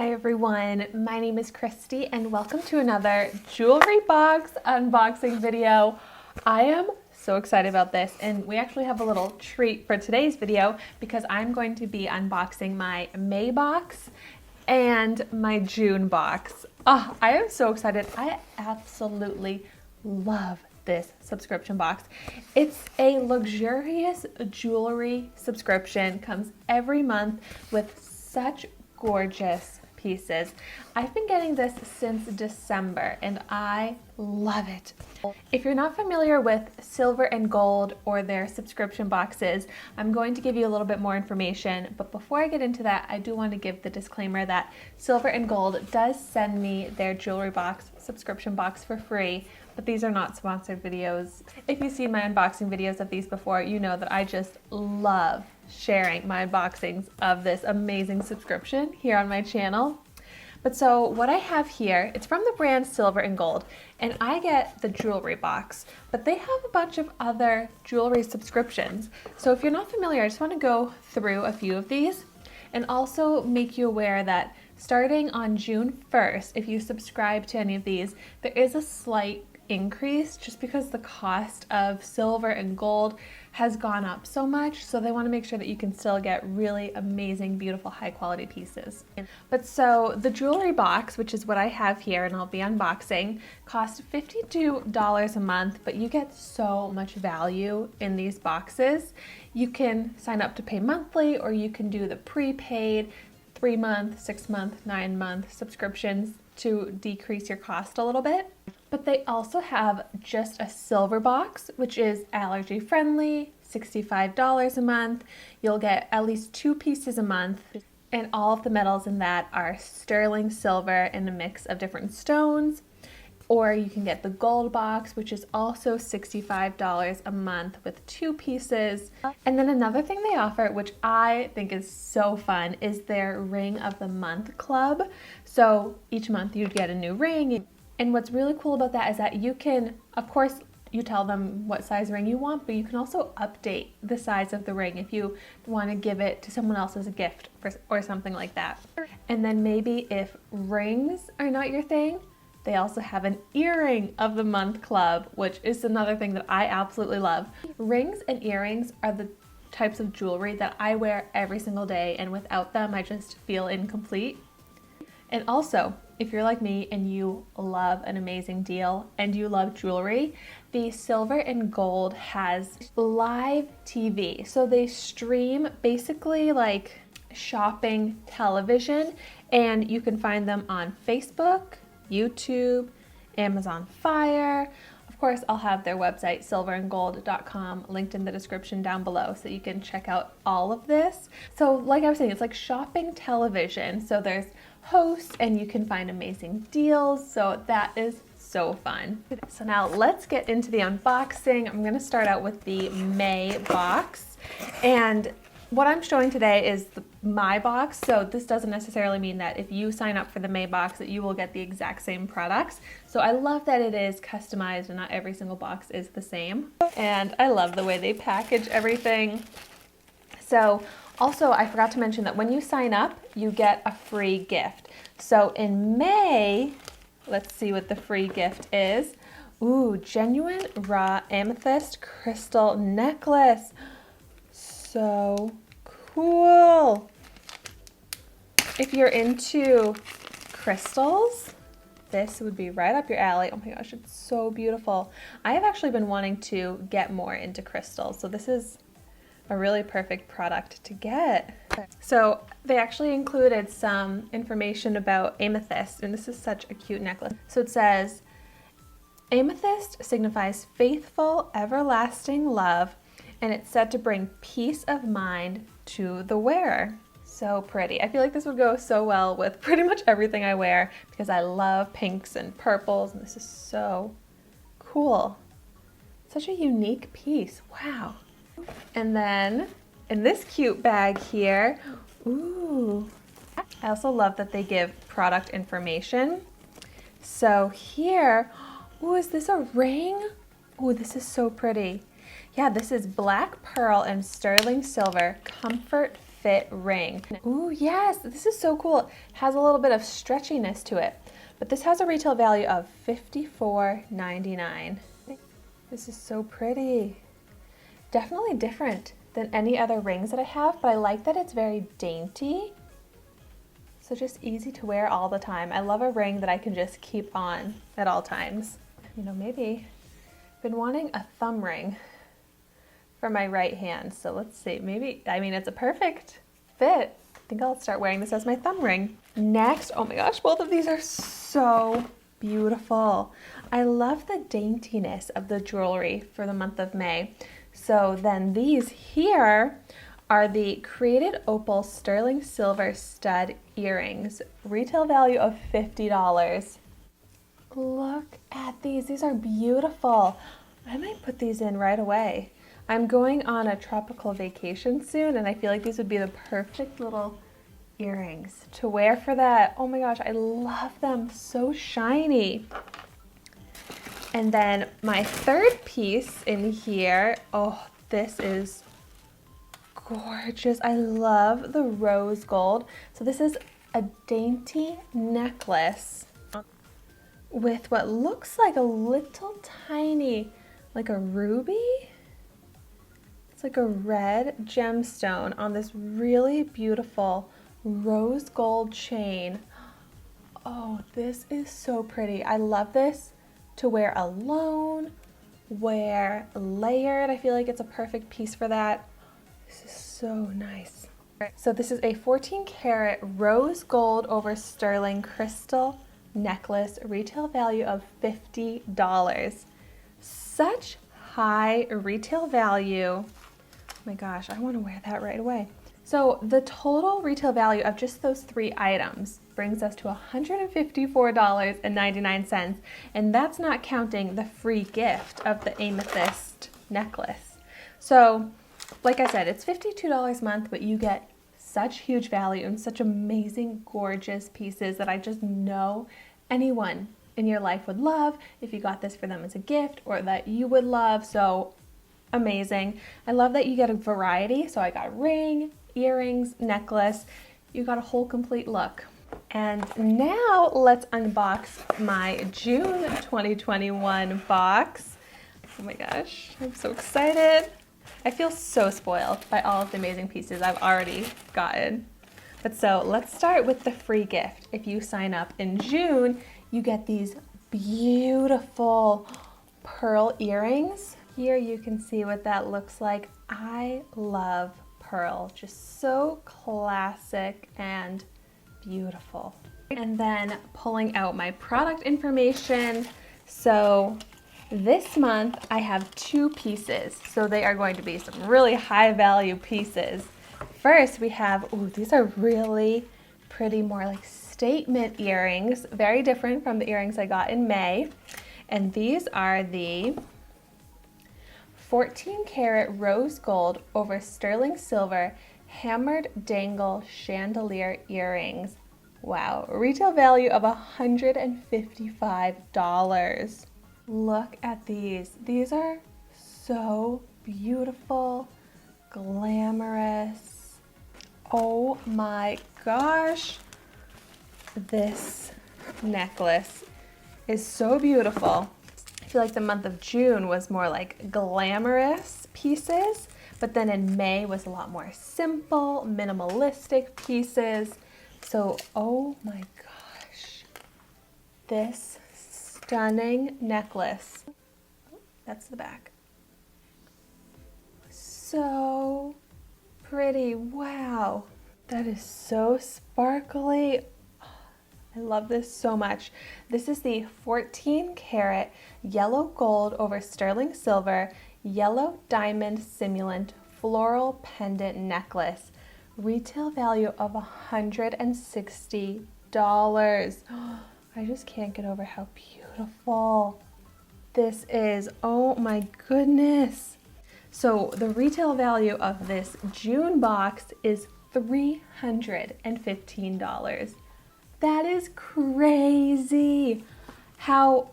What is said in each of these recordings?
Hi everyone, my name is Christy and welcome to another jewelry box unboxing video. I am so excited about this, and we actually have a little treat for today's video because I'm going to be unboxing my May box and my June box. Oh, I am so excited. I absolutely love this subscription box. It's a luxurious jewelry subscription, comes every month with such gorgeous pieces. I've been getting this since December and I love it. If you're not familiar with Silver and Gold or their subscription boxes, I'm going to give you a little bit more information, but before I get into that, I do want to give the disclaimer that Silver and Gold does send me their jewelry box subscription box for free, but these are not sponsored videos. If you've seen my unboxing videos of these before, you know that I just love sharing my unboxings of this amazing subscription here on my channel. But so what I have here, it's from the brand Silver and Gold, and I get the jewelry box, but they have a bunch of other jewelry subscriptions. So if you're not familiar, I just want to go through a few of these and also make you aware that starting on June 1st, if you subscribe to any of these, there is a slight increase just because the cost of silver and gold has gone up so much, so they want to make sure that you can still get really amazing, beautiful, high quality pieces. But so the jewelry box, which is what I have here and I'll be unboxing, costs $52 a month, but you get so much value in these boxes. You can sign up to pay monthly, or you can do the prepaid 3-month, 6-month, 9-month subscriptions to decrease your cost a little bit. But they also have just a silver box, which is allergy friendly, $65 a month. You'll get at least 2 pieces a month, and all of the metals in that are sterling silver in a mix of different stones. Or you can get the gold box, which is also $65 a month with 2 pieces. And then another thing they offer, which I think is so fun, is their Ring of the Month Club. So each month you get a new ring. And what's really cool about that is that you can, of course, you tell them what size ring you want, but you can also update the size of the ring if you want to give it to someone else as a gift or something like that. And then maybe if rings are not your thing, they also have an Earring of the Month Club, which is another thing that I absolutely love. Rings and earrings are the types of jewelry that I wear every single day, and without them, I just feel incomplete. And also, if you're like me and you love an amazing deal and you love jewelry, the Silver and Gold has live TV. So they stream basically like shopping television, and you can find them on Facebook, YouTube, Amazon Fire. Of course, I'll have their website, silverandgold.com, linked in the description down below so you can check out all of this. So like I was saying, it's like shopping television. So there's hosts and you can find amazing deals. So that is so fun. So now let's get into the unboxing. I'm going to start out with the May box. And what I'm showing today is my box, so this doesn't necessarily mean that if you sign up for the May box that you will get the exact same products. So I love that it is customized and not every single box is the same. And I love the way they package everything. So also, I forgot to mention that when you sign up, you get a free gift. So in May, let's see what the free gift is. Ooh, genuine raw amethyst crystal necklace. So cool. If you're into crystals, this would be right up your alley. Oh my gosh, it's so beautiful. I have actually been wanting to get more into crystals, so this is a really perfect product to get. So they actually included some information about amethyst, and this is such a cute necklace. So it says, amethyst signifies faithful, everlasting love, and it's said to bring peace of mind to the wearer. So pretty. I feel like this would go so well with pretty much everything I wear because I love pinks and purples, and this is so cool. Such a unique piece. Wow. And then in this cute bag here, ooh, I also love that they give product information. So here, ooh, is this a ring? Ooh, this is so pretty. Yeah, this is black pearl and sterling silver comfort fit ring. Ooh, yes, this is so cool. It has a little bit of stretchiness to it, but this has a retail value of $54.99. This is so pretty. Definitely different than any other rings that I have, but I like that it's very dainty. So just easy to wear all the time. I love a ring that I can just keep on at all times. You know, maybe I've been wanting a thumb ring for my right hand. So let's see, maybe, I mean, it's a perfect fit. I think I'll start wearing this as my thumb ring. Next, oh my gosh, both of these are so beautiful. I love the daintiness of the jewelry for the month of May. So then these here are the Created Opal Sterling Silver Stud Earrings. Retail value of $50. Look at these. These are beautiful. I might put these in right away. I'm going on a tropical vacation soon, and I feel like these would be the perfect little earrings to wear for that. Oh my gosh, I love them. So shiny. And then my third piece in here, oh, this is gorgeous. I love the rose gold. So this is a dainty necklace with what looks like a little tiny, like a ruby. It's like a red gemstone on this really beautiful rose gold chain. Oh, this is so pretty. I love this to wear alone, wear layered. I feel like it's a perfect piece for that. This is so nice. So this is a 14 karat rose gold over sterling crystal necklace, retail value of $50. Such high retail value. Oh my gosh, I want to wear that right away. So the total retail value of just those three items brings us to $154.99, and that's not counting the free gift of the amethyst necklace. So like I said, it's $52 a month, but you get such huge value and such amazing, gorgeous pieces that I just know anyone in your life would love if you got this for them as a gift, or that you would love. So amazing. I love that you get a variety. So I got ring, earrings, necklace. You got a whole complete look. And now let's unbox my June 2021 box. Oh my gosh, I'm so excited. I feel so spoiled by all of the amazing pieces I've already gotten. But so let's start with the free gift. If you sign up in June, you get these beautiful pearl earrings. Here you can see what that looks like. I love pearl, just so classic and beautiful. And then pulling out my product information. So this month I have two pieces, so they are going to be some really high value pieces. First we have, ooh, these are really pretty, more like statement earrings, very different from the earrings I got in May. And these are the 14 karat rose gold over sterling silver hammered dangle chandelier earrings. Wow, retail value of $155. Look at these. These are so beautiful, glamorous. Oh my gosh. This necklace is so beautiful. I feel like the month of June was more like glamorous pieces, but then in May was a lot more simple, minimalistic pieces. So, oh my gosh, this stunning necklace. That's the back. So pretty. Wow. That is so sparkly. I love this so much. This is the 14 karat yellow gold over sterling silver yellow diamond simulant floral pendant necklace. Retail value of $160. I just can't get over how beautiful this is. Oh my goodness. So the retail value of this June box is $315. That is crazy. How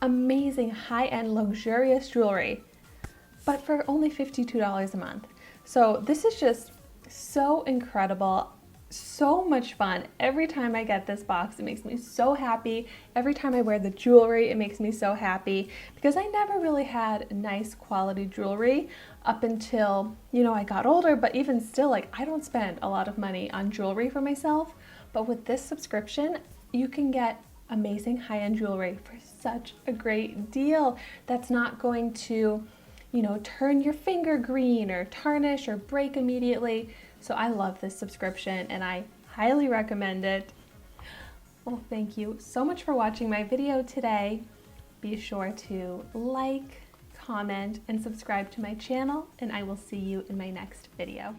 amazing, high-end, luxurious jewelry, but for only $52 a month. So this is just So incredible. So much fun. Every time I get this box, it makes me so happy. Every time I wear the jewelry, it makes me so happy because I never really had nice quality jewelry up until, I got older, but even still, like, I don't spend a lot of money on jewelry for myself. But with this subscription, you can get amazing high-end jewelry for such a great deal that's not going to, turn your finger green or tarnish or break immediately. So I love this subscription and I highly recommend it. Well, thank you so much for watching my video today. Be sure to like, comment, and subscribe to my channel, and I will see you in my next video.